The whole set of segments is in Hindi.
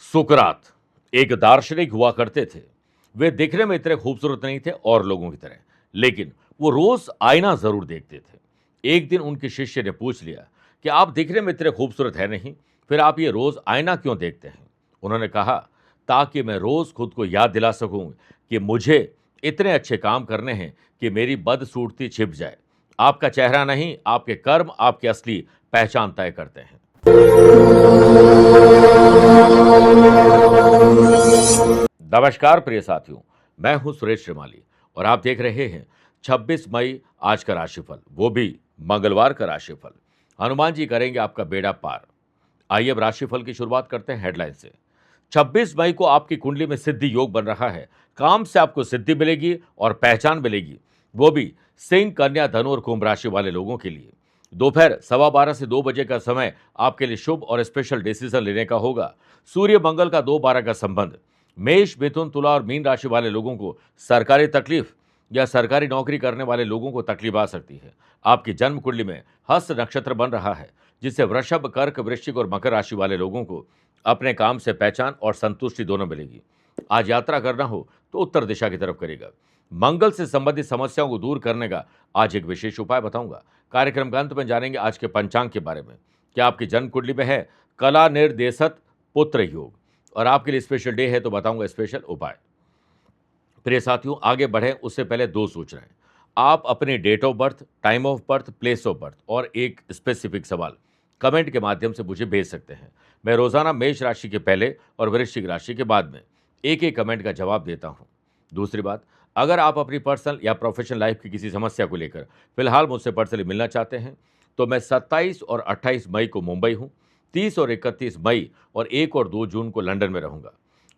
सुकरात एक दार्शनिक हुआ करते थे। वे दिखने में इतने खूबसूरत नहीं थे और लोगों की तरह, लेकिन वो रोज आईना जरूर देखते थे। एक दिन उनके शिष्य ने पूछ लिया कि आप दिखने में इतने खूबसूरत है नहीं, फिर आप ये रोज आईना क्यों देखते हैं? उन्होंने कहा, ताकि मैं रोज खुद को याद दिला सकूं कि मुझे इतने अच्छे काम करने हैं कि मेरी बदसूरती छिप जाए। आपका चेहरा नहीं, आपके कर्म आपकी असली पहचान तय करते हैं। नमस्कार प्रिय साथियों, मैं हूं सुरेश श्रीमाली और आप देख रहे हैं 26 मई आज का राशिफल, वो भी मंगलवार का राशिफल। हनुमान जी करेंगे आपका बेड़ा पार। आइए अब राशिफल की शुरुआत करते हैं हेडलाइन से। 26 मई को आपकी कुंडली में सिद्धि योग बन रहा है। काम से आपको सिद्धि मिलेगी और पहचान मिलेगी, वो भी सिंह, कन्या, धनु और कुंभ राशि वाले लोगों के लिए। दोपहर 12:15 से 2 बजे का समय आपके लिए शुभ और स्पेशल डिसीजन लेने का होगा। सूर्य मंगल का 2-12 का संबंध। मेष, मिथुन, तुला और मीन राशि वाले लोगों को सरकारी तकलीफ या सरकारी नौकरी करने वाले लोगों को तकलीफ आ सकती है। आपकी जन्म कुंडली में हस्त नक्षत्र बन रहा है, जिससे वृषभ, कर्क, वृश्चिक और मकर राशि वाले लोगों को अपने काम से पहचान और संतुष्टि दोनों मिलेगी। आज यात्रा करना हो तो उत्तर दिशा की तरफ करेगा। मंगल से संबंधित समस्याओं को दूर करने का आज एक विशेष उपाय बताऊंगा। कार्यक्रम के अंत में जानेंगे आज के पंचांग के बारे में। क्या आपकी जन्म कुंडली में है कला निर्देशत पुत्र योग और आपके लिए स्पेशल डे है तो बताऊंगा स्पेशल उपाय। प्रिय साथियों, आगे बढ़े उससे पहले दो सूचनाएं। आप अपनी date of birth, time of birth, place of birth और एक स्पेसिफिक सवाल कमेंट के माध्यम से मुझे भेज सकते हैं। मैं रोजाना मेष राशि के पहले और वृश्चिक राशि के बाद में एक एक कमेंट का जवाब देता हूं। दूसरी बात, अगर आप अपनी पर्सनल या प्रोफेशनल लाइफ की किसी समस्या को लेकर फिलहाल मुझसे पर्सनली मिलना चाहते हैं तो मैं 27 और 28 मई को मुंबई हूं, 30 और 31 मई और 1 और 2 जून को लंदन में रहूंगा,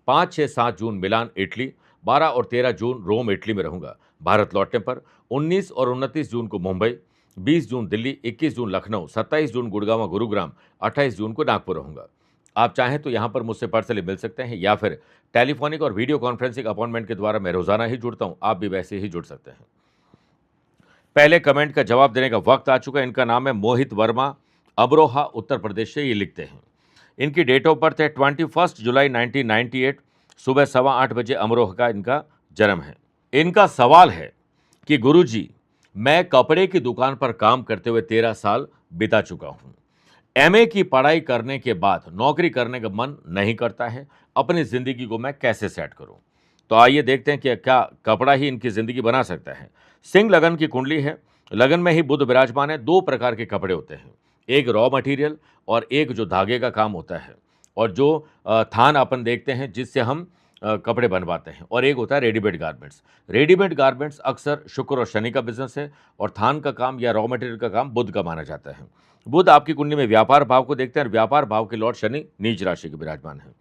5, 6, 7 जून मिलान इटली, 12 और 13 जून रोम इटली में रहूंगा। भारत लौटने पर 19 और 29 जून को मुंबई, 20 जून दिल्ली, 21 जून लखनऊ, 27 जून गुड़गांव गुरुग्राम, 28 जून को नागपुर रहूंगा। आप चाहें तो यहां पर मुझसे पर्सनली मिल सकते हैं या फिर टेलीफोनिक और वीडियो कॉन्फ्रेंसिंग अपॉइंटमेंट के द्वारा मैं रोजाना ही जुड़ता हूं, आप भी वैसे ही जुड़ सकते हैं। पहले कमेंट का जवाब देने का वक्त आ चुका है। इनका नाम है मोहित वर्मा, अमरोहा उत्तर प्रदेश से ये लिखते हैं। इनकी डेट ऑफ बर्थ है 21 जुलाई 1998, सुबह 8:15 बजे अमरोहा का इनका जन्म है। इनका सवाल है कि गुरुजी, मैं कपड़े की दुकान पर काम करते हुए 13 साल बिता चुका हूं। एमए की पढ़ाई करने के बाद नौकरी करने का मन नहीं करता है, अपनी जिंदगी को मैं कैसे सेट करूं? तो आइए देखते हैं कि क्या कपड़ा ही इनकी जिंदगी बना सकता है। सिंह लगन की कुंडली है, लगन में ही बुध विराजमान है। दो प्रकार के कपड़े होते हैं, एक रॉ मटेरियल और एक जो धागे का काम होता है और जो थान अपन देखते हैं जिससे हम कपड़े बनवाते हैं, और एक होता है रेडीमेड गारमेंट्स। रेडीमेड गारमेंट्स अक्सर शुक्र और शनि का बिजनेस है और थान का काम या रॉ मटेरियल का काम बुध का माना जाता है। बुध आपकी कुंडली में व्यापार भाव को देखते हैं और व्यापार भाव के लॉर्ड शनि नीच राशि के विराजमान है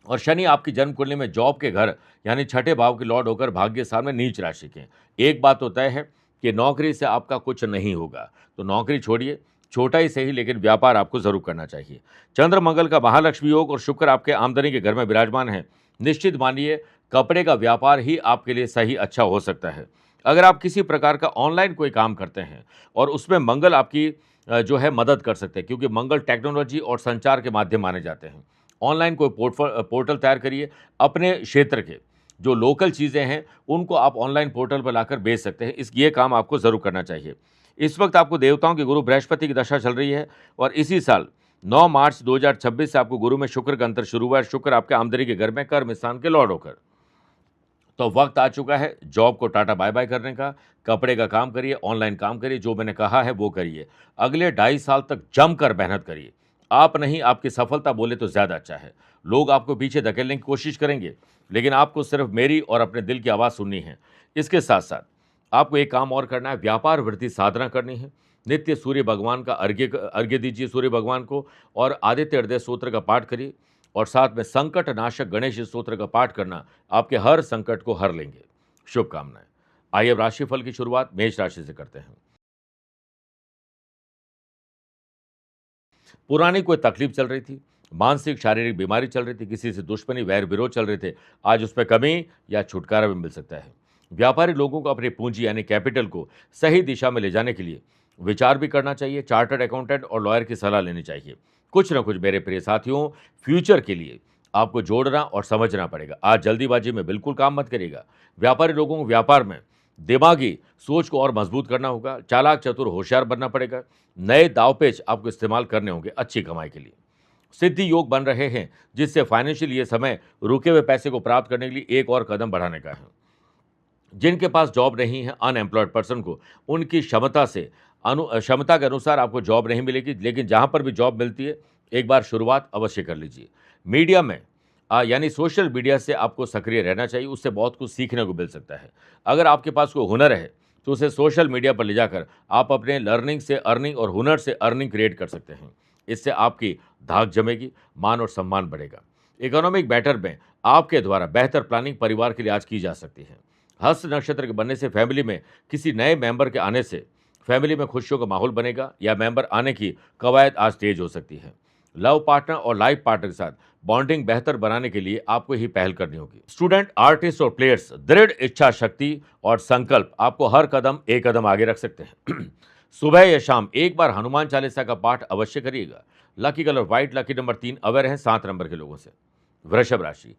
और शनि आपकी जन्म कुंडली में जॉब के घर यानी छठे भाव के लॉर्ड होकर भाग्य स्थान में नीच राशि के। एक बात तो तय है कि नौकरी से आपका कुछ नहीं होगा, तो नौकरी छोड़िए, छोटा ही सही लेकिन व्यापार आपको जरूर करना चाहिए। चंद्र मंगल का महालक्ष्मी योग और शुक्र आपके आमदनी के घर में विराजमान है। निश्चित मानिए कपड़े का व्यापार ही आपके लिए सही अच्छा हो सकता है। अगर आप किसी प्रकार का ऑनलाइन कोई काम करते हैं और उसमें मंगल आपकी जो है मदद कर सकते हैं, क्योंकि मंगल टेक्नोलॉजी और संचार के माध्यम माने जाते हैं। ऑनलाइन कोई पोर्टल तैयार करिए, अपने क्षेत्र के जो लोकल चीज़ें हैं उनको आप ऑनलाइन पोर्टल पर लाकर बेच सकते हैं। ये काम आपको ज़रूर करना चाहिए। इस वक्त आपको देवताओं के गुरु बृहस्पति की दशा चल रही है और इसी साल 9 मार्च 2026 से आपको गुरु में शुक्र का अंतर शुरू हुआ है। शुक्र आपके आमदनी के घर में कर्म स्थान के लॉर्ड होकर, तो वक्त आ चुका है जॉब को टाटा बाय बाय करने का। कपड़े का काम करिए, ऑनलाइन काम करिए, जो मैंने कहा है वो करिए। अगले 2.5 साल तक जमकर मेहनत करिए। आप नहीं, आपकी सफलता बोले तो ज़्यादा अच्छा है। लोग आपको पीछे धकेलने की कोशिश करेंगे, लेकिन आपको सिर्फ मेरी और अपने दिल की आवाज़ सुननी है। इसके साथ साथ आपको एक काम और करना है, व्यापार वृद्धि साधना करनी है। नित्य सूर्य भगवान का अर्घ्य दीजिए सूर्य भगवान को और आदित्य हृदय स्तोत्र का पाठ करिए और साथ में संकट नाशक गणेश स्तोत्र का पाठ करना आपके हर संकट को हर लेंगे। शुभकामनाएं। आइए अब राशिफल की शुरुआत मेष राशि से करते हैं। पुरानी कोई तकलीफ चल रही थी, मानसिक शारीरिक बीमारी चल रही थी, किसी से दुश्मनी वैर विरोध चल रहे थे, आज उस पर कमी या छुटकारा भी मिल सकता है। व्यापारी लोगों को अपनी पूंजी यानी कैपिटल को सही दिशा में ले जाने के लिए विचार भी करना चाहिए। चार्टर्ड अकाउंटेंट और लॉयर की सलाह लेनी चाहिए। कुछ ना कुछ मेरे प्रिय साथियों फ्यूचर के लिए आपको जोड़ना और समझना पड़ेगा। आज जल्दीबाजी में बिल्कुल काम मत करिएगा। व्यापारी लोगों को व्यापार में दिमागी सोच को और मजबूत करना होगा। चालाक, चतुर, होशियार बनना पड़ेगा। नए दावपेच आपको इस्तेमाल करने होंगे अच्छी कमाई के लिए। सिद्धि योग बन रहे हैं, जिससे फाइनेंशियल ये समय रुके हुए पैसे को प्राप्त करने के लिए एक और कदम बढ़ाने का है। जिनके पास जॉब नहीं है, अनएम्प्लॉयड पर्सन को उनकी क्षमता के अनुसार आपको जॉब नहीं मिलेगी, लेकिन जहां पर भी जॉब मिलती है, एक बार शुरुआत अवश्य कर लीजिए। मीडिया में यानी सोशल मीडिया से आपको सक्रिय रहना चाहिए, उससे बहुत कुछ सीखने को मिल सकता है। अगर आपके पास कोई हुनर है, तो उसे सोशल मीडिया पर ले जाकर आप अपने लर्निंग से अर्निंग और हुनर से अर्निंग क्रिएट कर सकते हैं। इससे आपकी धाक जमेगी, मान और सम्मान बढ़ेगा। इकोनॉमिक मैटर में आपके द्वारा बेहतर प्लानिंग परिवार के लिए आज की जा सकती है। हस्त नक्षत्र के बनने से फैमिली में किसी नए मेंबर के आने से फैमिली में खुशियों का माहौल बनेगा, या मेंबर आने की कवायद आज तेज हो सकती है। लव पार्टनर और लाइफ पार्टनर के साथ बॉन्डिंग बेहतर बनाने के लिए आपको ही पहल करनी होगी। स्टूडेंट, आर्टिस्ट और प्लेयर्स, दृढ़ इच्छा शक्ति और संकल्प आपको हर कदम एक कदम आगे रख सकते हैं। सुबह या शाम एक बार हनुमान चालीसा का पाठ अवश्य करिएगा। Lucky colour white, lucky number 3 aware है 7 नंबर के लोगों से। वृषभ राशि,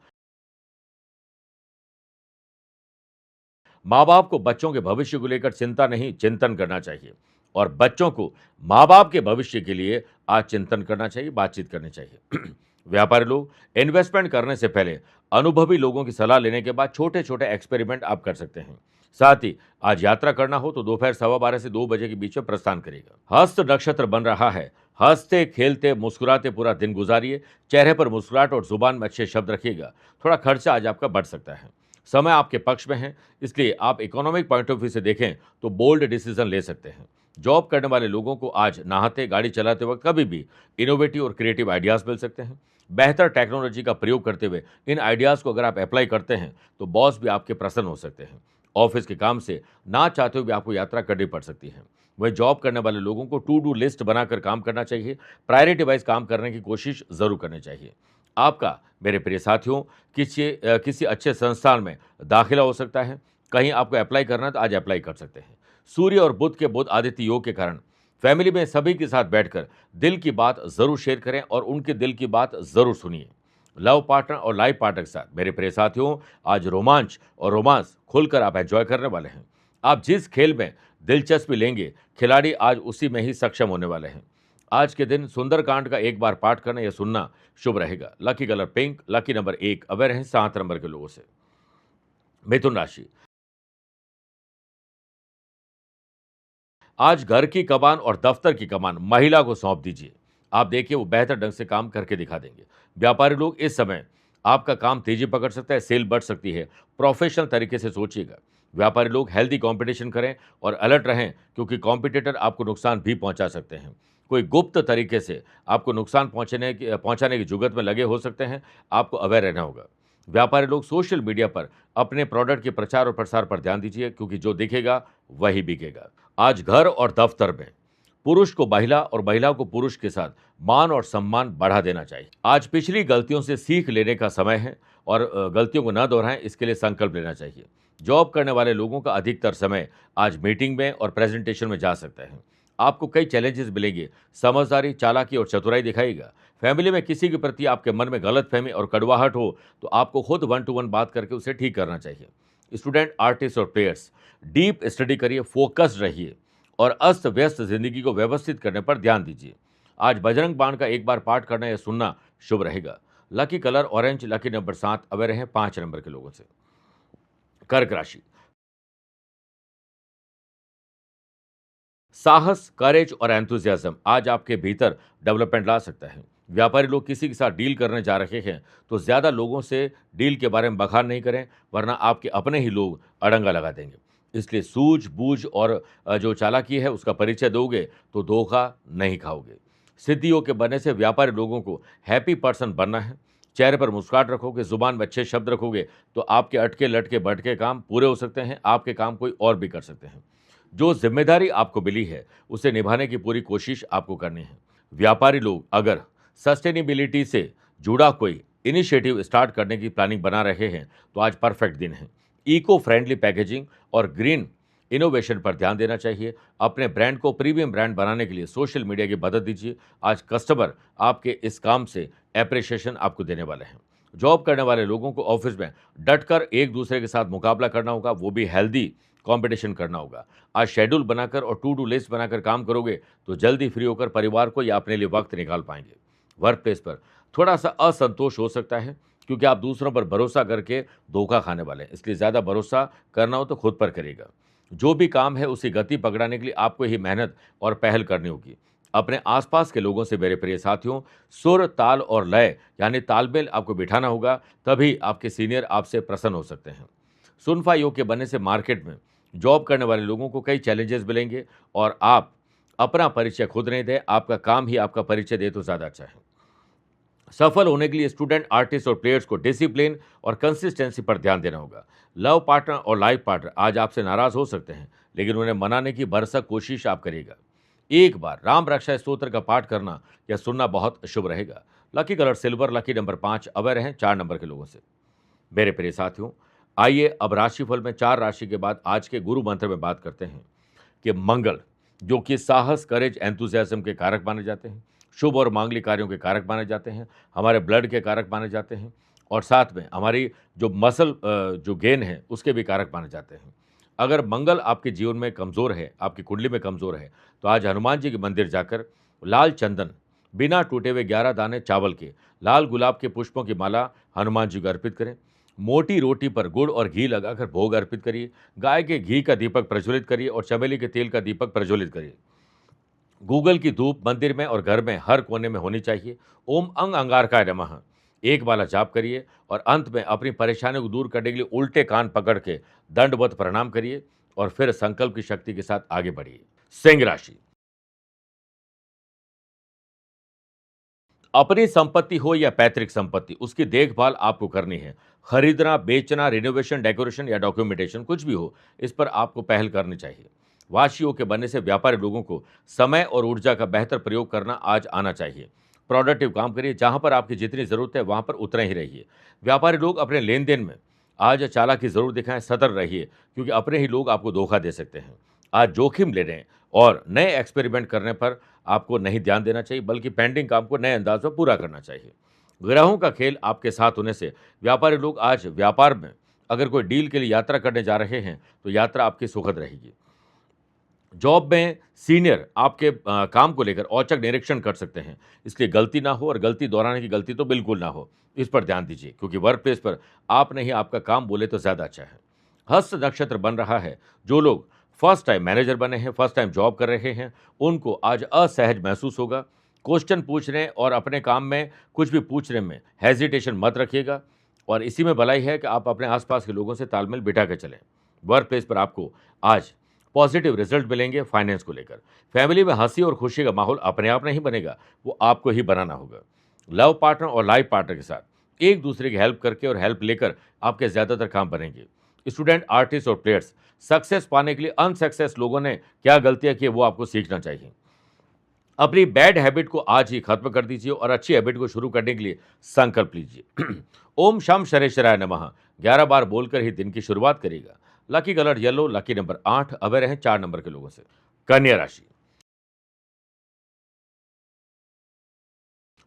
माँ बाप को बच्चों के भविष्य को लेकर चिंता नहीं, चिंतन करना चाहिए, और बच्चों को माँ बाप के भविष्य के लिए आज चिंतन करना चाहिए, बातचीत करनी चाहिए। व्यापारी लोग इन्वेस्टमेंट करने से पहले अनुभवी लोगों की सलाह लेने के बाद छोटे छोटे एक्सपेरिमेंट आप कर सकते हैं। साथ ही आज यात्रा करना हो तो दोपहर 12:15 से 2 बजे के बीच में प्रस्थान करेगा। हस्त नक्षत्र बन रहा है। हंसते खेलते मुस्कुराते पूरा दिन गुजारिए। चेहरे पर मुस्कुराहट और जुबान में अच्छे शब्द रखिएगा। थोड़ा खर्चा आज आपका बढ़ सकता है। समय आपके पक्ष में है, इसलिए आप इकोनॉमिक पॉइंट ऑफ व्यू से देखें तो बोल्ड डिसीजन ले सकते हैं। जॉब करने वाले लोगों को आज नहाते, गाड़ी चलाते वक्त कभी भी इनोवेटिव और क्रिएटिव आइडियाज़ मिल सकते हैं। बेहतर टेक्नोलॉजी का प्रयोग करते हुए इन आइडियाज़ को अगर आप अप्लाई करते हैं तो बॉस भी आपके प्रसन्न हो सकते हैं। ऑफिस के काम से ना चाहते हुए भी आपको यात्रा करनी पड़ सकती है। वही जॉब करने वाले लोगों को टू डू लिस्ट बनाकर काम करना चाहिए। प्रायोरिटी वाइज काम करने की कोशिश ज़रूर करनी चाहिए। आपका, मेरे प्रिय साथियों, किसी अच्छे संस्थान में दाखिला हो सकता है। कहीं आपको अप्लाई करना है तो आज अप्लाई कर सकते हैं। सूर्य और बुध के बुध आदित्य योग के कारण फैमिली में सभी के साथ बैठकर दिल की बात ज़रूर शेयर करें और उनके दिल की बात ज़रूर सुनिए। लव पार्टनर और लाइफ पार्टनर के साथ, मेरे प्रिय साथियों, आज रोमांच और रोमांस खुलकर आप एंजॉय करने वाले हैं। आप जिस खेल में दिलचस्पी लेंगे, खिलाड़ी आज उसी में ही सक्षम होने वाले हैं। आज के दिन सुंदरकांड का एक बार पाठ करना या सुनना शुभ रहेगा। Lucky colour pink, lucky number 1 aware है 7 नंबर के लोगों से। मिथुन राशि, आज घर की कमान और दफ्तर की कमान महिला को सौंप दीजिए। आप देखिए वो बेहतर ढंग से काम करके दिखा देंगे। व्यापारी लोग, इस समय आपका काम तेजी पकड़ सकता है, सेल बढ़ सकती है। प्रोफेशनल तरीके से सोचिएगा। व्यापारी लोग हेल्दी कंपटीशन करें और अलर्ट रहें, क्योंकि कॉम्पिटिटर आपको नुकसान भी पहुंचा सकते हैं। कोई गुप्त तरीके से आपको नुकसान पहुंचाने की जुगत में लगे हो सकते हैं। आपको अवेयर रहना होगा। व्यापारी लोग सोशल मीडिया पर अपने प्रोडक्ट के प्रचार और प्रसार पर ध्यान दीजिए, क्योंकि जो दिखेगा वही बिकेगा। आज घर और दफ्तर में पुरुष को महिला और महिला को पुरुष के साथ मान और सम्मान बढ़ा देना चाहिए। आज पिछली गलतियों से सीख लेने का समय है और गलतियों को न दोहराएं, इसके लिए संकल्प लेना चाहिए। जॉब करने वाले लोगों का अधिकतर समय आज मीटिंग में और प्रेजेंटेशन में जा सकता है। आपको कई चैलेंजेस मिलेंगे। समझदारी, चालाकी और चतुराई दिखाइएगा। फैमिली में किसी के प्रति आपके मन में गलतफहमी और कड़वाहट हो तो आपको खुद 1 टू 1 बात करके उसे ठीक करना चाहिए। स्टूडेंट, आर्टिस्ट और प्लेयर्स, डीप स्टडी करिए, फोकस्ड रहिए और अस्त व्यस्त जिंदगी को व्यवस्थित करने पर ध्यान दीजिए। आज बजरंग बाण का एक बार पाठ करना या सुनना शुभ रहेगा। Lucky colour orange, lucky number 7 aware हैं 5 नंबर के लोगों से। कर्क राशि, साहस, करेज और एंथुजियाज्म आज आपके भीतर डेवलपमेंट ला सकता है। व्यापारी लोग किसी के साथ डील करने जा रहे हैं तो ज़्यादा लोगों से डील के बारे में बखान नहीं करें, वरना आपके अपने ही लोग अड़ंगा लगा देंगे। इसलिए सूझबूझ और जो चालाकी है उसका परिचय दोगे तो धोखा नहीं खाओगे। सिद्धियों के बनने से व्यापारी लोगों को हैप्पी पर्सन बनना है। चेहरे पर मुस्कुराहट रखोगे, जुबान में अच्छे शब्द रखोगे तो आपके अटके लटके भटके काम पूरे हो सकते हैं। आपके काम कोई और भी कर सकते हैं। जो जिम्मेदारी आपको मिली है उसे निभाने की पूरी कोशिश आपको करनी है। व्यापारी लोग अगर सस्टेनेबिलिटी से जुड़ा कोई इनिशिएटिव स्टार्ट करने की प्लानिंग बना रहे हैं तो आज परफेक्ट दिन है। इको फ्रेंडली पैकेजिंग और ग्रीन इनोवेशन पर ध्यान देना चाहिए। अपने ब्रांड को प्रीमियम ब्रांड बनाने के लिए सोशल मीडिया की मदद दीजिए। आज कस्टमर आपके इस काम से एप्रिसिएशन आपको देने वाले हैं। जॉब करने वाले लोगों को ऑफिस में डटकर एक दूसरे के साथ मुकाबला करना होगा, वो भी हेल्दी कंपटीशन करना होगा। आज शेड्यूल बनाकर और टू डू लिस्ट बनाकर काम करोगे तो जल्दी फ्री होकर परिवार को या अपने लिए वक्त निकाल पाएंगे। वर्क प्लेस पर थोड़ा सा असंतोष हो सकता है क्योंकि आप दूसरों पर भरोसा करके धोखा खाने वाले हैं, इसलिए ज़्यादा भरोसा करना हो तो खुद पर करिएगा। जो भी काम है उसी गति पकड़ाने के लिए आपको ही मेहनत और पहल करनी होगी। अपने आसपास के लोगों से मेरे प्रिय साथियों, सुर, ताल और लय यानी तालमेल आपको बिठाना होगा, तभी आपके सीनियर आपसे प्रसन्न हो सकते हैं। सुनफा योग के बनने से मार्केट में जॉब करने वाले लोगों को कई चैलेंजेस मिलेंगे और आप अपना परिचय खुद नहीं दें, आपका काम ही आपका परिचय दे तो ज़्यादा अच्छा है। सफल होने के लिए स्टूडेंट, आर्टिस्ट और प्लेयर्स को डिसिप्लिन और कंसिस्टेंसी पर ध्यान देना होगा। लव पार्टनर और लाइफ पार्टनर आज आपसे नाराज हो सकते हैं, लेकिन उन्हें मनाने की भरसक कोशिश आप करिएगा। एक बार राम रक्षा स्तोत्र का पाठ करना या सुनना बहुत शुभ रहेगा। Lucky colour silver, lucky number 5, अवय रहें 4 नंबर के लोगों से। मेरे प्रिय साथियों, आइए अब राशिफल में 4 राशि के बाद आज के गुरु मंत्र में बात करते हैं कि मंगल, जो कि साहस, करेज, एंथुसियाज्म के कारक माने जाते हैं, शुभ और मांगलिक कार्यों के कारक माने जाते हैं, हमारे ब्लड के कारक माने जाते हैं और साथ में हमारी जो मसल जो गेन है उसके भी कारक माने जाते हैं। अगर मंगल आपके जीवन में कमज़ोर है, आपकी कुंडली में कमज़ोर है, तो आज हनुमान जी के मंदिर जाकर लाल चंदन, बिना टूटे हुए 11 दाने चावल के, लाल गुलाब के पुष्पों की माला हनुमान जी को अर्पित करें। मोटी रोटी पर गुड़ और घी लगाकर भोग अर्पित करिए। गाय के घी का दीपक प्रज्वलित करिए और चमेली के तेल का दीपक प्रज्वलित करिए। गूगल की धूप मंदिर में और घर में हर कोने में होनी चाहिए। ओम अंग अंगारकाय नमः एक माला जाप करिए और अंत में अपनी परेशानियों को दूर करने के लिए उल्टे कान पकड़ के दंडवत प्रणाम करिए और फिर संकल्प की शक्ति के साथ आगे बढ़िए। सिंह राशि, अपनी संपत्ति हो या पैतृक संपत्ति, उसकी देखभाल आपको करनी है। खरीदना, बेचना, रिनोवेशन, डेकोरेशन या डॉक्यूमेंटेशन कुछ भी हो, इस पर आपको पहल करनी चाहिए। वाशियों के बनने से व्यापारी लोगों को समय और ऊर्जा का बेहतर प्रयोग करना आज आना चाहिए। प्रोडक्टिव काम करिए, जहां पर आपकी जितनी जरूरत है वहां पर उतरे ही रहिए। व्यापारी लोग अपने लेन देन में आज चालाकी जरूर दिखाएं, सतर्क रहिए क्योंकि अपने ही लोग आपको धोखा दे सकते हैं। आज जोखिम लेने और नए एक्सपेरिमेंट करने पर आपको नहीं ध्यान देना चाहिए, बल्कि पेंडिंग काम को नए अंदाज में पूरा करना चाहिए। ग्रहों का खेल आपके साथ होने से व्यापारी लोग आज व्यापार में अगर कोई डील के लिए यात्रा करने जा रहे हैं तो यात्रा आपकी सुखद रहेगी। जॉब में सीनियर आपके काम को लेकर औचक निरीक्षण कर सकते हैं, इसलिए गलती ना हो और गलती दोहराने की गलती तो बिल्कुल ना हो, इस पर ध्यान दीजिए क्योंकि वर्क प्लेस पर आप नहीं आपका काम बोले तो ज़्यादा अच्छा है। हस्त नक्षत्र बन रहा है, जो लोग फर्स्ट टाइम मैनेजर बने हैं, फर्स्ट टाइम जॉब कर रहे हैं, उनको आज असहज महसूस होगा। क्वेश्चन पूछने और अपने काम में कुछ भी पूछने में हेजिटेशन मत रखिएगा और इसी में भलाई है कि आप अपने आसपास के लोगों से तालमेल बिठा के चलें। वर्क प्लेस पर आपको आज पॉजिटिव रिजल्ट मिलेंगे। फाइनेंस को लेकर फैमिली में हंसी और खुशी का माहौल अपने आप नहीं बनेगा, वो आपको ही बनाना होगा। लव पार्टनर और लाइफ पार्टनर के साथ एक दूसरे की हेल्प करके और हेल्प लेकर आपके ज़्यादातर काम बनेंगे। स्टूडेंट, आर्टिस्ट और प्लेयर्स सक्सेस पाने के लिए अनसक्सेस लोगों ने क्या गलतियां की वो आपको सीखना चाहिए। अपनी बैड हैबिट को आज ही खत्म कर दीजिए और अच्छी हैबिट को शुरू करने के लिए संकल्प लीजिए। ओम शम शनेश्वराय नमः 11 बार बोलकर ही दिन की शुरुआत करेगा। Lucky colour yellow, lucky number 8, अवय रहें 4 नंबर के लोगों से। कन्या राशि,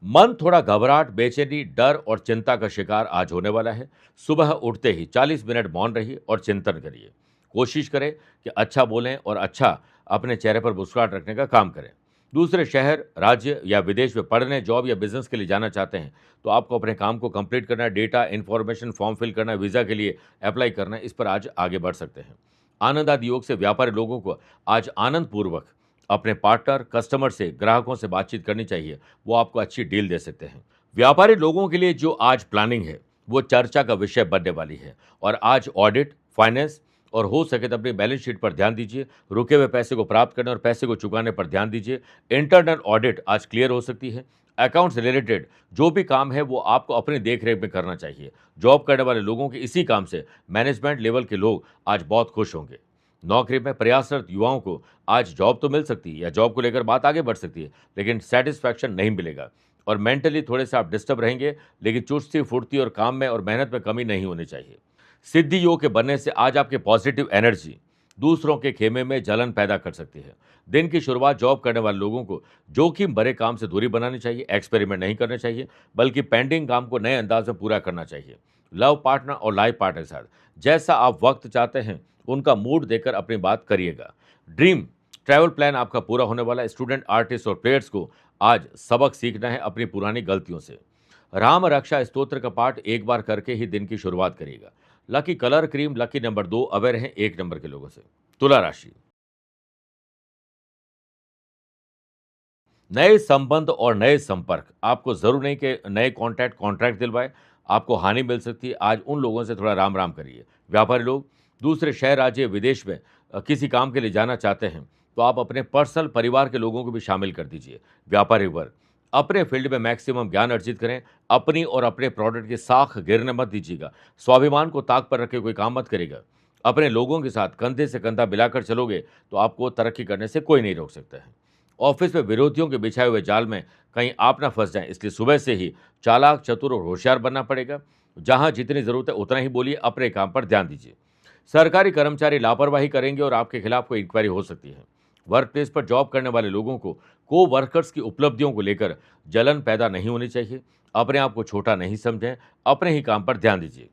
मन थोड़ा घबराहट, बेचैनी, डर और चिंता का शिकार आज होने वाला है। सुबह उठते ही 40 मिनट मौन रहिए और चिंतन करिए। कोशिश करें कि अच्छा बोलें और अच्छा अपने चेहरे पर मुस्कुराहट रखने का काम करें। दूसरे शहर, राज्य या विदेश में पढ़ने, जॉब या बिजनेस के लिए जाना चाहते हैं तो आपको अपने काम को कंप्लीट करना है। डेटा इन्फॉर्मेशन फॉर्म फिल करना, वीज़ा के लिए अप्लाई करना है, इस पर आज आगे बढ़ सकते हैं। आनंद आदि योग से व्यापारी लोगों को आज आनंद पूर्वक अपने पार्टनर, कस्टमर से, ग्राहकों से बातचीत करनी चाहिए, वो आपको अच्छी डील दे सकते हैं। व्यापारी लोगों के लिए जो आज प्लानिंग है वो चर्चा का विषय बनने वाली है और आज ऑडिट, फाइनेंस और हो सके तो अपनी बैलेंस शीट पर ध्यान दीजिए। रुके हुए पैसे को प्राप्त करने और पैसे को चुकाने पर ध्यान दीजिए। इंटरनल ऑडिट आज क्लियर हो सकती है। अकाउंट्स रिलेटेड जो भी काम है वो आपको अपनी देखरेख में करना चाहिए। जॉब करने वाले लोगों के इसी काम से मैनेजमेंट लेवल के लोग आज बहुत खुश होंगे। नौकरी में प्रयासरत युवाओं को आज जॉब तो मिल सकती है या जॉब को लेकर बात आगे बढ़ सकती है, लेकिन सेटिस्फैक्शन नहीं मिलेगा और मेंटली थोड़े से आप डिस्टर्ब रहेंगे, लेकिन चुस्ती फुर्ती और काम में और मेहनत में कमी नहीं होनी चाहिए। सिद्धि योग के बनने से आज आपकी पॉजिटिव एनर्जी दूसरों के खेमे में जलन पैदा कर सकती है। दिन की शुरुआत जॉब करने वाले लोगों को जोखिम भरे काम से दूरी बनानी चाहिए, एक्सपेरिमेंट नहीं करने चाहिए, बल्कि पेंडिंग काम को नए अंदाज में पूरा करना चाहिए। लव पार्टनर और लाइफ पार्टनर के साथ जैसा आप वक्त चाहते हैं, उनका मूड देकर अपनी बात करिएगा। ड्रीम ट्रैवल प्लान आपका पूरा होने वाला है। स्टूडेंट, आर्टिस्ट और प्लेयर्स को आज सबक सीखना है अपनी पुरानी गलतियों से। राम रक्षा स्तोत्र का पाठ एक बार करके ही दिन की शुरुआत करिएगा। Lucky colour cream, lucky number 2 aware हैं 1 नंबर के लोगों से। तुला राशि, नए संबंध और नए संपर्क आपको जरूर नहीं कि नए कॉन्ट्रैक्ट दिलवाए, आपको हानि मिल सकती है। आज उन लोगों से थोड़ा राम राम करिए। व्यापारी लोग दूसरे शहर, राज्य, विदेश में किसी काम के लिए जाना चाहते हैं तो आप अपने पर्सनल परिवार के लोगों को भी शामिल कर दीजिए। व्यापारी वर्ग अपने फील्ड में मैक्सिमम ज्ञान अर्जित करें। अपनी और अपने प्रोडक्ट की साख गिरने मत दीजिएगा। स्वाभिमान को ताक पर रखे कोई काम मत करेगा। अपने लोगों के साथ कंधे से कंधा मिलाकर चलोगे तो आपको तरक्की करने से कोई नहीं रोक सकता है। ऑफिस में विरोधियों के बिछाए हुए जाल में कहीं आप ना फंस जाएं, इसलिए सुबह से ही चालाक, चतुर और होशियार बनना पड़ेगा। जहां जितनी जरूरत है उतना ही बोलिए, अपने काम पर ध्यान दीजिए। सरकारी कर्मचारी लापरवाही करेंगे और आपके खिलाफ कोई इंक्वायरी हो सकती है। वर्क प्लेस पर जॉब करने वाले लोगों को वर्कर्स की उपलब्धियों को लेकर जलन पैदा नहीं होनी चाहिए। अपने आप को छोटा नहीं समझें, अपने ही काम पर ध्यान दीजिए।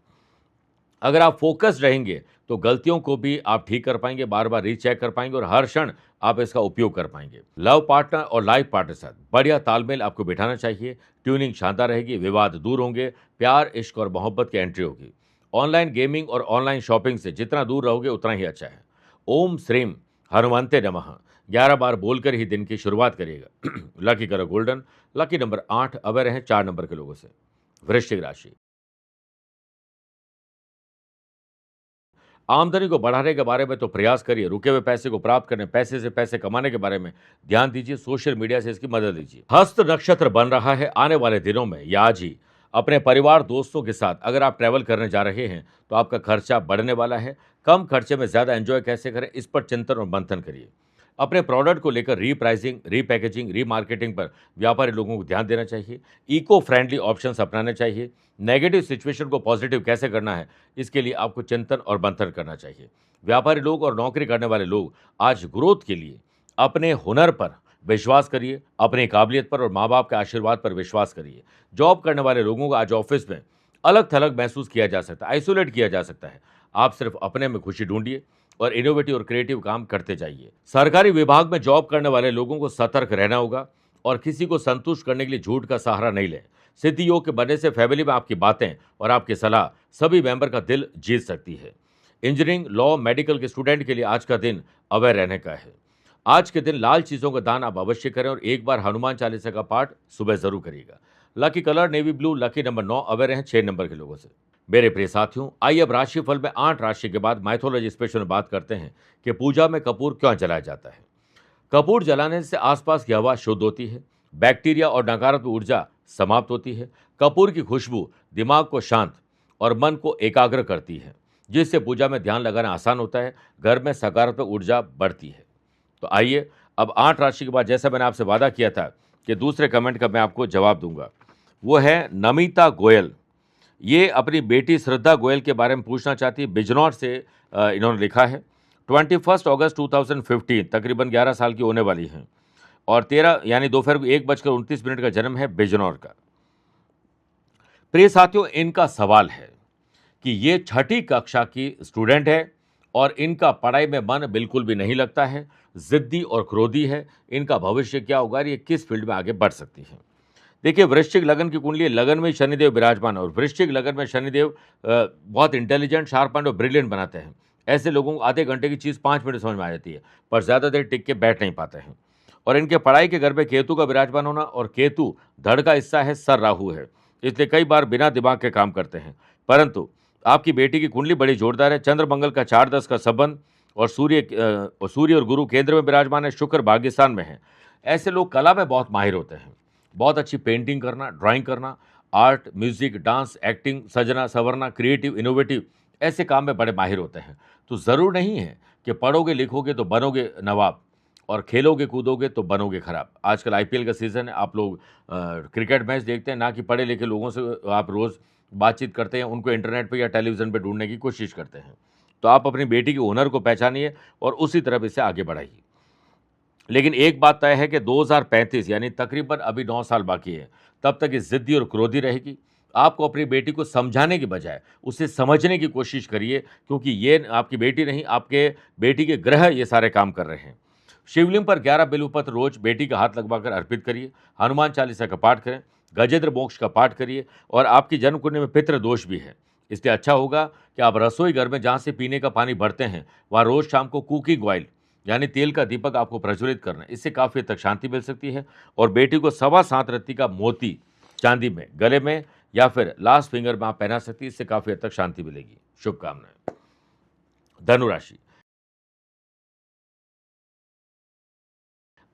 अगर आप फोकस्ड रहेंगे तो गलतियों को भी आप ठीक कर पाएंगे, बार बार रीचेक कर पाएंगे और हर क्षण आप इसका उपयोग कर पाएंगे। लव पार्टनर और लाइफ पार्टनर के साथ बढ़िया तालमेल आपको बिठाना चाहिए। ट्यूनिंग शानदार रहेगी, विवाद दूर होंगे, प्यार, इश्क और मोहब्बत की एंट्री होगी। ऑनलाइन गेमिंग और ऑनलाइन शॉपिंग से जितना दूर रहोगे उतना ही अच्छा है। ओम श्रीम हनुमंते नमः 11 बार बोलकर ही दिन की शुरुआत करिएगा। Lucky colour golden, lucky number 8 aware हैं 4 नंबर के लोगों से। वृश्चिक राशि, आमदनी को बढ़ाने के बारे में तो प्रयास करिए। रुके हुए पैसे को प्राप्त करने, पैसे से पैसे कमाने के बारे में ध्यान दीजिए। सोशल मीडिया से इसकी मदद लीजिए। हस्त नक्षत्र बन रहा है आने वाले दिनों में या आज ही। अपने परिवार, दोस्तों के साथ अगर आप ट्रैवल करने जा रहे हैं तो आपका खर्चा बढ़ने वाला है। कम खर्चे में ज्यादा एंजॉय कैसे करें, इस पर चिंतन और मंथन करिए। अपने प्रोडक्ट को लेकर रीप्राइसिंग, रीपैकेजिंग, रीमार्केटिंग पर व्यापारी लोगों को ध्यान देना चाहिए। इको फ्रेंडली ऑप्शंस अपनाने चाहिए। नेगेटिव सिचुएशन को पॉजिटिव कैसे करना है, इसके लिए आपको चिंतन और मंथन करना चाहिए। व्यापारी लोग और नौकरी करने वाले लोग आज ग्रोथ के लिए अपने हुनर पर विश्वास करिए, अपनी काबिलियत पर और माँ बाप के आशीर्वाद पर विश्वास करिए। जॉब करने वाले लोगों को आज ऑफिस में अलग थलग महसूस किया जा सकता है, आइसोलेट किया जा सकता है। आप सिर्फ अपने में खुशी ढूंढिए और इनोवेटिव और क्रिएटिव काम करते जाइए। सरकारी विभाग में जॉब करने वाले लोगों को सतर्क रहना होगा और किसी को संतुष्ट करने के लिए झूठ का सहारा नहीं लें। सिद्धि योग के बनने से फैमिली में आपकी बातें और आपकी सलाह सभी मेंबर का दिल जीत सकती है। इंजीनियरिंग, लॉ, मेडिकल के स्टूडेंट के लिए आज का दिन अवेयर रहने का है। आज के दिन लाल चीजों का दान आप अवश्य करें और एक बार हनुमान चालीसा का पाठ सुबह जरूर करिएगा। Lucky colour navy blue, lucky number 9 aware हैं 6 नंबर के लोगों से। मेरे प्रिय साथियों, आइए अब राशिफल में 8 राशि के बाद माइथोलॉजी स्पेशल में बात करते हैं कि पूजा में कपूर क्यों जलाया जाता है। कपूर जलाने से आसपास की हवा शुद्ध होती है, बैक्टीरिया और नकारात्मक ऊर्जा समाप्त होती है। कपूर की खुशबू दिमाग को शांत और मन को एकाग्र करती है, जिससे पूजा में ध्यान लगाना आसान होता है। घर में सकारात्मक ऊर्जा बढ़ती है। तो आइए अब 8 राशि के बाद, जैसा मैंने आपसे वादा किया था कि दूसरे कमेंट का मैं आपको जवाब दूंगा, वो है नमिता गोयल। ये अपनी बेटी श्रद्धा गोयल के बारे में पूछना चाहती है। बिजनौर से इन्होंने लिखा है। 21 अगस्त 2015, तकरीबन 11 साल की होने वाली हैं और 13 यानी दोपहर को 1:29 का जन्म है बिजनौर का। प्रिय साथियों, इनका सवाल है कि ये छठी कक्षा की स्टूडेंट है और इनका पढ़ाई में मन बिल्कुल भी नहीं लगता है, जिद्दी और क्रोधी है। इनका भविष्य क्या होगा, ये किस फील्ड में आगे बढ़ सकती है। देखिए, वृश्चिक लगन की कुंडली, लगन में शनिदेव विराजमान और वृश्चिक लगन में शनिदेव बहुत इंटेलिजेंट, शार्प एंड और ब्रिलियंट बनाते हैं। ऐसे लोगों को आधे घंटे की चीज़ 5 मिनट समझ में आ जाती है, पर ज़्यादा देर टिक के बैठ नहीं पाते हैं। और इनके पढ़ाई के घर में केतु का विराजमान होना, और केतु धड़ का हिस्सा है, सर राहु है, इसलिए कई बार बिना दिमाग के काम करते हैं। परंतु आपकी बेटी की कुंडली बड़ी जोरदार है। चंद्र मंगल का 4-10 का संबंध और सूर्य और गुरु केंद्र में विराजमान है, शुक्र भाग्यस्थान में है। ऐसे लोग कला में बहुत माहिर होते हैं। बहुत अच्छी पेंटिंग करना, ड्राइंग करना, आर्ट, म्यूजिक, डांस, एक्टिंग, सजना संवरना, क्रिएटिव, इनोवेटिव, ऐसे काम में बड़े माहिर होते हैं। तो ज़रूर नहीं है कि पढ़ोगे लिखोगे तो बनोगे नवाब और खेलोगे कूदोगे तो बनोगे खराब। आजकल आईपीएल का सीज़न है, आप लोग क्रिकेट मैच देखते हैं, ना कि पढ़े लिखे लोगों से आप रोज़ बातचीत करते हैं, उनको इंटरनेट पे या टेलीविज़न पे ढूंढने की कोशिश करते हैं। तो आप अपनी बेटी के हुनर को पहचानिए और उसी तरफ इसे आगे बढ़ाइए। लेकिन एक बात तय है कि 2035 यानी तकरीबन अभी 9 साल बाकी है, तब तक ये ज़िद्दी और क्रोधी रहेगी। आपको अपनी बेटी को समझाने की बजाय उसे समझने की कोशिश करिए, क्योंकि ये आपकी बेटी नहीं, आपके बेटी के ग्रह ये सारे काम कर रहे हैं। शिवलिंग पर 11 बिल्वपत्र रोज बेटी का हाथ लगवाकर अर्पित करिए। हनुमान चालीसा का पाठ करें, गजेंद्र मोक्ष का पाठ करिए। और आपकी जन्म कुंडली में पितृ दोष भी है, इसलिए अच्छा होगा कि आप रसोई घर में जहाँ से पीने का पानी भरते हैं, वहाँ रोज शाम को कुकिंग ऑयल यानी तेल का दीपक आपको प्रज्वलित करना है। इससे काफ़ी हद तक शांति मिल सकती है। और बेटी को 7.25 रत्ती का मोती चांदी में, गले में या फिर लास्ट फिंगर में आप पहना सकती है। इससे काफ़ी हद तक शांति मिलेगी। शुभकामनाएं। धनु राशि।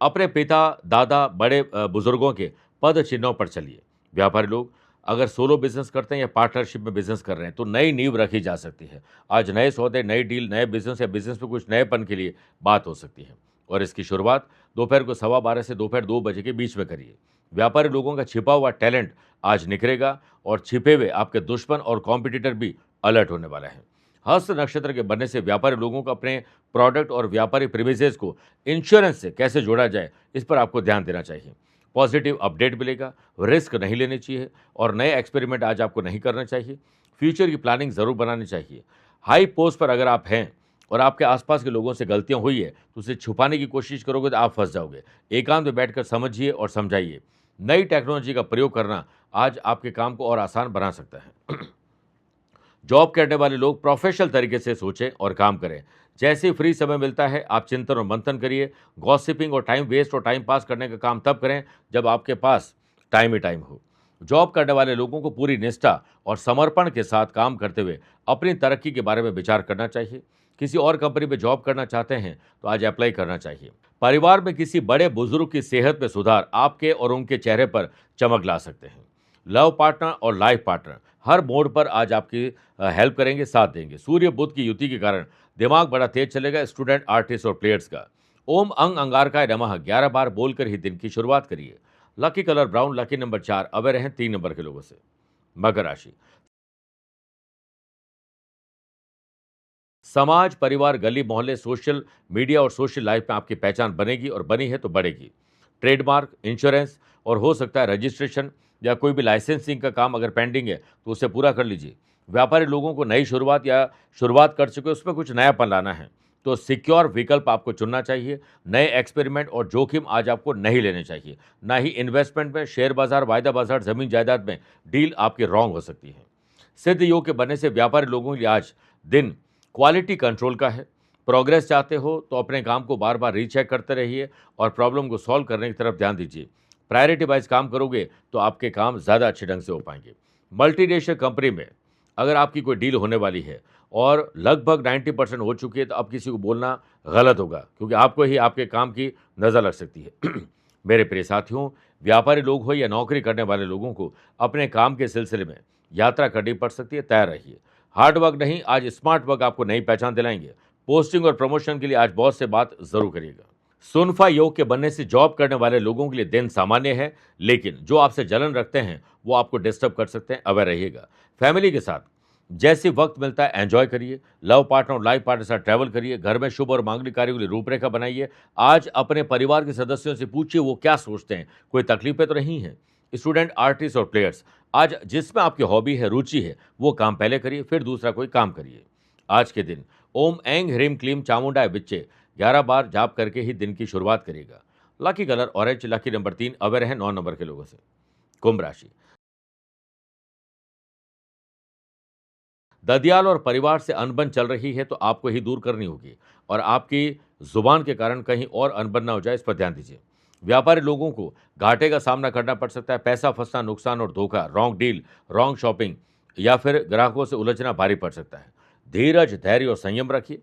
अपने पिता, दादा, बड़े बुजुर्गों के पद चिन्हों पर चलिए। व्यापारी लोग अगर सोलो बिजनेस करते हैं या पार्टनरशिप में बिजनेस कर रहे हैं, तो नई नींव रखी जा सकती है। आज नए सौदे, नई डील, नए बिजनेस या बिजनेस में कुछ नएपन के लिए बात हो सकती है। और इसकी शुरुआत दोपहर को 12:15 से दोपहर 2 बजे के बीच में करिए। व्यापारी लोगों का छिपा हुआ टैलेंट आज निखरेगा और छिपे हुए आपके दुश्मन और कॉम्पिटिटर भी अलर्ट होने वाला है। हस्त नक्षत्र के बनने से व्यापारी लोगों को अपने प्रोडक्ट और व्यापारी प्रीमिसेस को इंश्योरेंस से कैसे जोड़ा जाए, इस पर आपको ध्यान देना चाहिए। पॉजिटिव अपडेट मिलेगा, रिस्क नहीं लेनी चाहिए और नए एक्सपेरिमेंट आज आपको नहीं करना चाहिए। फ्यूचर की प्लानिंग ज़रूर बनानी चाहिए। हाई पोस्ट पर अगर आप हैं और आपके आसपास के लोगों से गलतियां हुई है, तो उसे छुपाने की कोशिश करोगे तो आप फंस जाओगे। एकांत में बैठकर समझिए और समझाइए। नई टेक्नोलॉजी का प्रयोग करना आज आपके काम को और आसान बना सकता है। जॉब करने वाले लोग प्रोफेशनल तरीके से सोचें और काम करें। जैसे ही फ्री समय मिलता है, आप चिंतन और मंथन करिए। गॉसिपिंग और टाइम वेस्ट और टाइम पास करने का काम तब करें जब आपके पास टाइम ही टाइम हो। जॉब करने वाले लोगों को पूरी निष्ठा और समर्पण के साथ काम करते हुए अपनी तरक्की के बारे में विचार करना चाहिए। किसी और कंपनी में जॉब करना चाहते हैं तो आज अप्लाई करना चाहिए। परिवार में किसी बड़े बुजुर्ग की सेहत में सुधार आपके और उनके चेहरे पर चमक ला सकते हैं। लव पार्टनर और लाइफ पार्टनर हर मोड़ पर आज आपकी हेल्प करेंगे, साथ देंगे। सूर्य बुध की युति के कारण दिमाग बड़ा तेज चलेगा स्टूडेंट, आर्टिस्ट और प्लेयर्स का। ओम अंग अंगारकाय नमः 11 बार बोलकर ही दिन की शुरुआत करिए। Lucky colour brown, lucky number 4, away रहें 3 नंबर के लोगों से। मकर राशि। समाज, परिवार, गली मोहल्ले, सोशल मीडिया और सोशल लाइफ में आपकी पहचान बनेगी और बनी है तो बढ़ेगी। ट्रेडमार्क, इंश्योरेंस और हो सकता है रजिस्ट्रेशन या कोई भी लाइसेंसिंग का काम अगर पेंडिंग है तो उसे पूरा कर लीजिए। व्यापारी लोगों को नई शुरुआत या शुरुआत कर चुके उसमें कुछ नयापन लाना है तो सिक्योर विकल्प आपको चुनना चाहिए। नए एक्सपेरिमेंट और जोखिम आज आपको नहीं लेने चाहिए। ना ही इन्वेस्टमेंट में, शेयर बाजार, वायदा बाजार, जमीन जायदाद में डील आपकी रॉन्ग हो सकती है। सिद्ध योग के बनने से व्यापारी लोगों के लिए आज दिन क्वालिटी कंट्रोल का है। प्रोग्रेस चाहते हो तो अपने काम को बार बार रीचेक करते रहिए और प्रॉब्लम को सॉल्व करने की तरफ ध्यान दीजिए। प्रायोरिटी वाइज काम करोगे तो आपके काम ज़्यादा अच्छे ढंग से हो पाएंगे। मल्टीनेशनल कंपनी में अगर आपकी कोई डील होने वाली है और लगभग 90% हो चुकी है, तो अब किसी को बोलना गलत होगा, क्योंकि आपको ही आपके काम की नज़र लग सकती है। मेरे प्रिय साथियों, व्यापारी लोग हो या नौकरी करने वाले लोगों को अपने काम के सिलसिले में यात्रा करनी पड़ सकती है। तैयार रहिए। हार्ड वर्क नहीं, आज स्मार्ट वर्क आपको नई पहचान दिलाएंगे। पोस्टिंग और प्रमोशन के लिए आज बॉस से बात जरूर करिएगा। सुनफा योग के बनने से जॉब करने वाले लोगों के लिए दिन सामान्य है, लेकिन जो आपसे जलन रखते हैं वो आपको डिस्टर्ब कर सकते हैं। अवेयर रहिएगा। फैमिली के साथ जैसे वक्त मिलता है एंजॉय करिए। लव पार्टनर और लाइफ पार्टनर के साथ ट्रैवल करिए। घर में शुभ और मांगलिक कार्यों के लिए रूपरेखा बनाइए। आज अपने परिवार के सदस्यों से पूछिए वो क्या सोचते हैं, कोई तकलीफें तो नहीं है। स्टूडेंट, आर्टिस्ट और प्लेयर्स, आज जिसमें आपकी हॉबी है, रुचि है, वो काम पहले करिए, फिर दूसरा कोई काम करिए। आज के दिन ओम ऐंग ह्रीम क्लीम चामुंडाय विच्चे 11 बार जाप करके ही दिन की शुरुआत करिएगा। Lucky colour orange, lucky number 3, aware है 9 नंबर के लोगों से। कुंभ राशि। ददियाल और परिवार से अनबन चल रही है तो आपको ही दूर करनी होगी और आपकी जुबान के कारण कहीं और अनबन ना हो जाए, इस पर ध्यान दीजिए। व्यापारी लोगों को घाटे का सामना करना पड़ सकता है। पैसा फंसना, नुकसान और धोखा, रॉन्ग डील, रॉन्ग शॉपिंग या फिर ग्राहकों से उलझना भारी पड़ सकता है। धीरज, धैर्य और संयम रखिए।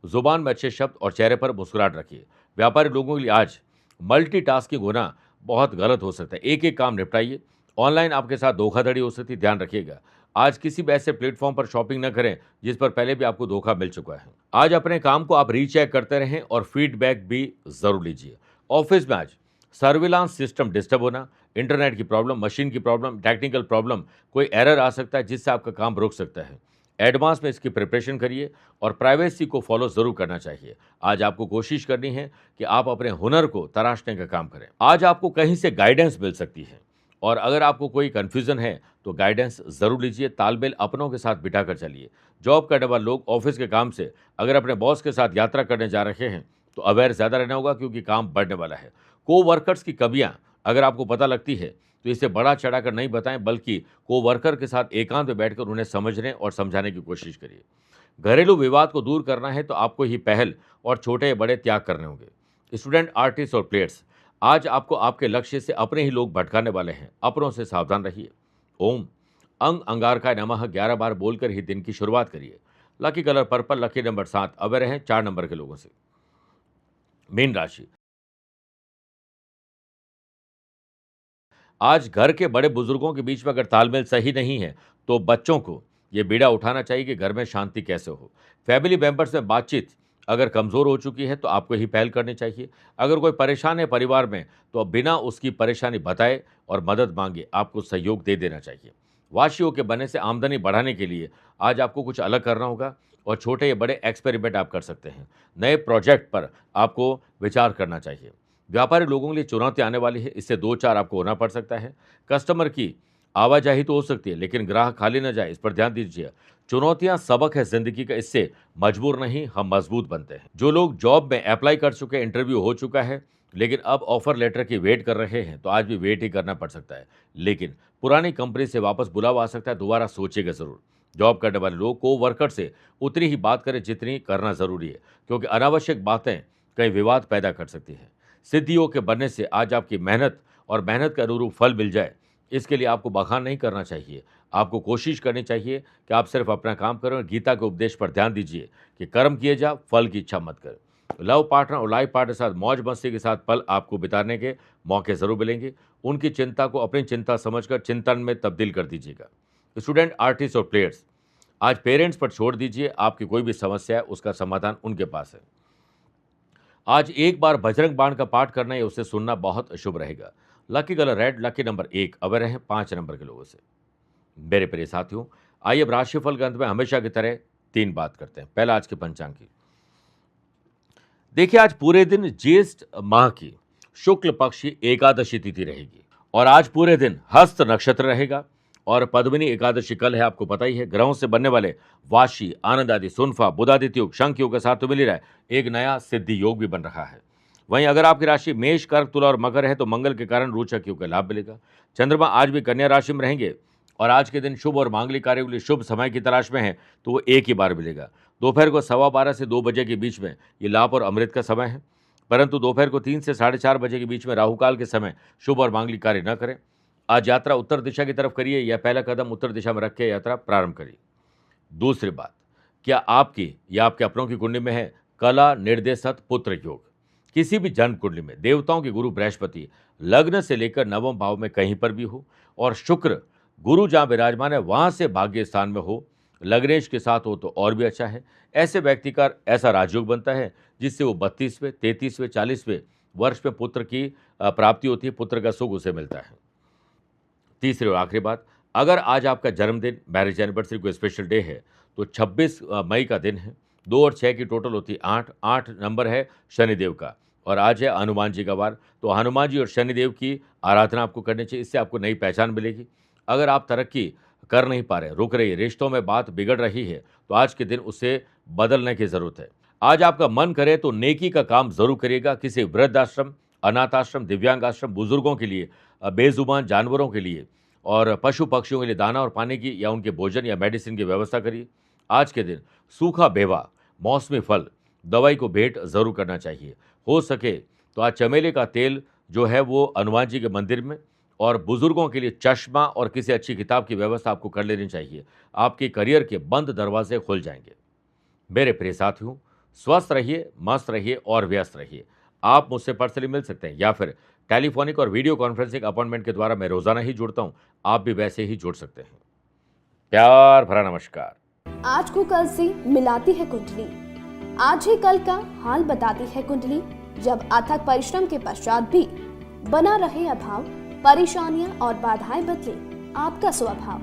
जुबान में अच्छे शब्द और चेहरे पर मुस्कुराहट रखिए। व्यापारी लोगों के लिए आज मल्टीटास्किंग होना बहुत गलत हो सकता है। एक एक काम निपटाइए। ऑनलाइन आपके साथ धोखाधड़ी हो सकती है, ध्यान रखिएगा। आज किसी भी ऐसे प्लेटफॉर्म पर शॉपिंग न करें जिस पर पहले भी आपको धोखा मिल चुका है। आज अपने काम को आप रीचेक करते रहें और फीडबैक भी जरूर लीजिए। ऑफिस में आज सर्विलांस सिस्टम डिस्टर्ब होना, इंटरनेट की प्रॉब्लम, मशीन की प्रॉब्लम, टेक्निकल प्रॉब्लम, कोई एरर आ सकता है जिससे आपका काम रुक सकता है। एडवांस में इसकी प्रिपरेशन करिए और प्राइवेसी को फॉलो ज़रूर करना चाहिए। आज आपको कोशिश करनी है कि आप अपने हुनर को तराशने का काम करें। आज आपको कहीं से गाइडेंस मिल सकती है और अगर आपको कोई कन्फ्यूज़न है तो गाइडेंस ज़रूर लीजिए। तालमेल अपनों के साथ बिठा कर चलिए। जॉब करने वाले लोग ऑफिस के काम से अगर अपने बॉस के साथ यात्रा करने जा रहे हैं तो अवेयर ज़्यादा रहना होगा, क्योंकि काम बढ़ने वाला है। को वर्कर्स की कमियाँ अगर आपको पता लगती है तो इसे बढ़ा चढ़ाकर नहीं बताएं, बल्कि को वर्कर के साथ एकांत में बैठकर उन्हें समझने और समझाने की कोशिश करिए। घरेलू विवाद को दूर करना है तो आपको ही पहल और छोटे बड़े त्याग करने होंगे। स्टूडेंट, आर्टिस्ट और प्लेयर्स, आज आपको आपके लक्ष्य से अपने ही लोग भटकाने वाले हैं। अपनों से सावधान रहिए। ओम अंग अंगारकाय नमः 11 बार बोलकर ही दिन की शुरुआत करिए। Lucky colour purple, lucky number 7। Aware हैं 4 नंबर के लोगों से। मीन राशि, आज घर के बड़े बुजुर्गों के बीच में अगर तालमेल सही नहीं है तो बच्चों को ये बीड़ा उठाना चाहिए कि घर में शांति कैसे हो। फैमिली मेंबर्स में बातचीत अगर कमज़ोर हो चुकी है तो आपको ही पहल करनी चाहिए। अगर कोई परेशान है परिवार में तो अब बिना उसकी परेशानी बताए और मदद मांगे आपको सहयोग दे देना चाहिए। वाशियों के बनने से आमदनी बढ़ाने के लिए आज आपको कुछ अलग करना होगा और छोटे या बड़े एक्सपेरिमेंट आप कर सकते हैं। नए प्रोजेक्ट पर आपको विचार करना चाहिए। व्यापारी लोगों के लिए चुनौती आने वाली है, इससे 2-4 आपको होना पड़ सकता है। कस्टमर की आवाजाही तो हो सकती है लेकिन ग्राहक खाली न जाए, इस पर ध्यान दीजिए। चुनौतियां सबक है जिंदगी का, इससे मजबूर नहीं हम मजबूत बनते हैं। जो लोग जॉब में अप्लाई कर चुके हैं, इंटरव्यू हो चुका है लेकिन अब ऑफर लेटर की वेट कर रहे हैं तो आज भी वेट ही करना पड़ सकता है। लेकिन पुरानी कंपनी से वापस बुलावा आ सकता है, दोबारा सोचिएगा जरूर। जॉब करने वाले लोग को वर्कर से उतनी ही बात करें जितनी करना जरूरी है, क्योंकि अनावश्यक बातें कई विवाद पैदा कर सकती है। सिद्धियों के बनने से आज आपकी मेहनत और मेहनत के अनुरूप फल मिल जाए, इसके लिए आपको बखान नहीं करना चाहिए। आपको कोशिश करनी चाहिए कि आप सिर्फ अपना काम करें और गीता के उपदेश पर ध्यान दीजिए कि कर्म किए जा, फल की इच्छा मत कर। लव पार्टनर और लाइफ पार्टनर के साथ मौज मस्ती के साथ पल आपको बिताने के मौके जरूर मिलेंगे। उनकी चिंता को अपनी चिंता समझकर चिंतन में तब्दील कर दीजिएगा। स्टूडेंट, आर्टिस्ट और प्लेयर्स, आज पेरेंट्स पर छोड़ दीजिए। आपकी कोई भी समस्या है उसका समाधान उनके पास है। आज एक बार बजरंग बाण का पाठ करना या उसे सुनना बहुत शुभ रहेगा। Lucky colour red, lucky number 1। Aware हैं 5 नंबर के लोगों से। मेरे प्रिय साथियों, आइए अब राशिफल के अंत में हमेशा की तरह 3 बात करते हैं। पहला आज के पंचांग की। देखिए, आज पूरे दिन ज्येष्ठ माह की शुक्ल पक्ष की एकादशी तिथि रहेगी और आज पूरे दिन हस्त नक्षत्र रहेगा और पद्मिनी एकादशी कल है, आपको पता ही है। ग्रहों से बनने वाले वाशी, आनंद आदि, सुनफा, बुधादित्य योग, शंख योग के साथ तो मिल ही रहा है, एक नया सिद्धि योग भी बन रहा है। वहीं अगर आपकी राशि मेष, कर्क, तुला और मकर है तो मंगल के कारण रोचक योग का लाभ मिलेगा। चंद्रमा आज भी कन्या राशि में रहेंगे और आज के दिन शुभ और मांगलिक कार्यों के लिए शुभ समय की तलाश में है तो वो एक ही बार मिलेगा। दोपहर को 12:15 से 2 बजे के बीच में ये लाभ और अमृत का समय है, परंतु दोपहर को 3 से 4:30 बजे के बीच में राहुकाल के समय शुभ और मांगलिक कार्य न करें। आज यात्रा उत्तर दिशा की तरफ करिए या पहला कदम उत्तर दिशा में रख के यात्रा प्रारंभ करिए। दूसरी बात, क्या आपकी या आपके अपनों की कुंडली में है कला निर्देशक पुत्र योग? किसी भी जन्म कुंडली में देवताओं के गुरु बृहस्पति लग्न से लेकर नवम भाव में कहीं पर भी हो और शुक्र गुरु जहां विराजमान है वहां से भाग्य स्थान में हो, लग्नेश के साथ हो तो और भी अच्छा है। ऐसे व्यक्ति का ऐसा राजयोग बनता है जिससे वो 32वें, 33वें, 40वें वर्ष में पुत्र की प्राप्ति होती है, पुत्र का सुख उसे मिलता है। तीसरी और आखिरी बात, अगर आज आपका जन्मदिन, मैरिज एनिवर्सरी कोई स्पेशल डे है तो 26 मई का दिन है। 2 और 6 की टोटल होती है 8। 8 नंबर है शनिदेव का और आज है हनुमान जी का वार, तो हनुमान जी और शनिदेव की आराधना आपको करनी चाहिए, इससे आपको नई पहचान मिलेगी। अगर आप तरक्की कर नहीं पा रहे, रुक रही है, रिश्तों में बात बिगड़ रही है तो आज के दिन उसे बदलने की जरूरत है। आज आपका मन करे तो नेकी का काम जरूर करिएगा। किसी वृद्ध आश्रम, अनाथ आश्रम, दिव्यांग आश्रम, बुजुर्गों के लिए, बेजुबान जानवरों के लिए और पशु पक्षियों के लिए दाना और पानी की या उनके भोजन या मेडिसिन की व्यवस्था करिए। आज के दिन सूखा बेवा, मौसमी फल, दवाई को भेंट जरूर करना चाहिए। हो सके तो आज चमेली का तेल जो है वो हनुमान जी के मंदिर में, और बुजुर्गों के लिए चश्मा और किसी अच्छी किताब की व्यवस्था आपको कर लेनी चाहिए। आपके करियर के बंद दरवाजे खुल जाएंगे। मेरे प्रिय साथियों, स्वस्थ रहिए, मस्त रहिए और व्यस्त रहिए। आप मुझसे पर्सनली मिल सकते हैं या फिर टेलीफोनिक और वीडियो कॉन्फ्रेंसिंग अपॉइंटमेंट के द्वारा मैं रोजाना ही जुड़ता हूं, आप भी वैसे ही जुड़ सकते हैं। प्यार भरा नमस्कार। आज को कल से मिलाती है कुंडली, आज ही कल का हाल बताती है कुंडली। जब अथक परिश्रम के पश्चात भी बना रहे अभाव, परेशानियां और बाधाएं बदले आपका स्वभाव,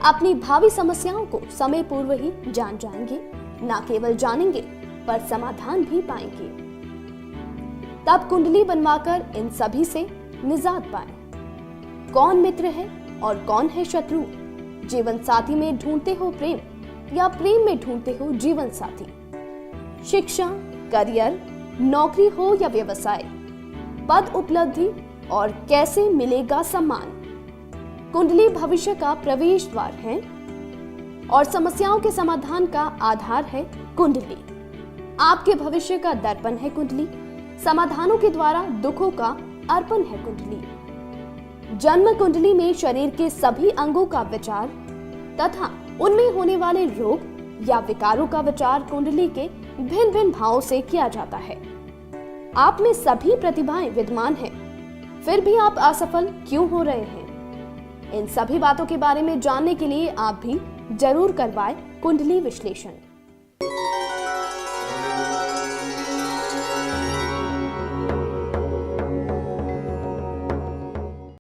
अपनी भावी समस्याओं को समय पूर्व ही जान जाएंगे, न केवल जानेंगे पर समाधान भी पाएंगे। तब कुंडली बनवाकर इन सभी से निजात पाएं। कौन मित्र है और कौन है शत्रु? जीवन साथी में ढूंढते हो प्रेम या प्रेम में ढूंढते हो जीवन साथी? शिक्षा, करियर, नौकरी हो या व्यवसाय, पद उपलब्धि और कैसे मिलेगा सम्मान? कुंडली भविष्य का प्रवेश द्वार है और समस्याओं के समाधान का आधार है कुंडली। आपके भविष्य का दर्पण है कुंडली, समाधानों के द्वारा दुखों का अर्पण है कुंडली। जन्म कुंडली में शरीर के सभी अंगों का विचार तथा उनमें होने वाले रोग या विकारों का विचार कुंडली के भिन्न भिन्न भावों से किया जाता है। आप में सभी प्रतिभाएं विद्यमान हैं, फिर भी आप असफल क्यों हो रहे हैं? इन सभी बातों के बारे में जानने के लिए आप भी जरूर करवाएं कुंडली विश्लेषण।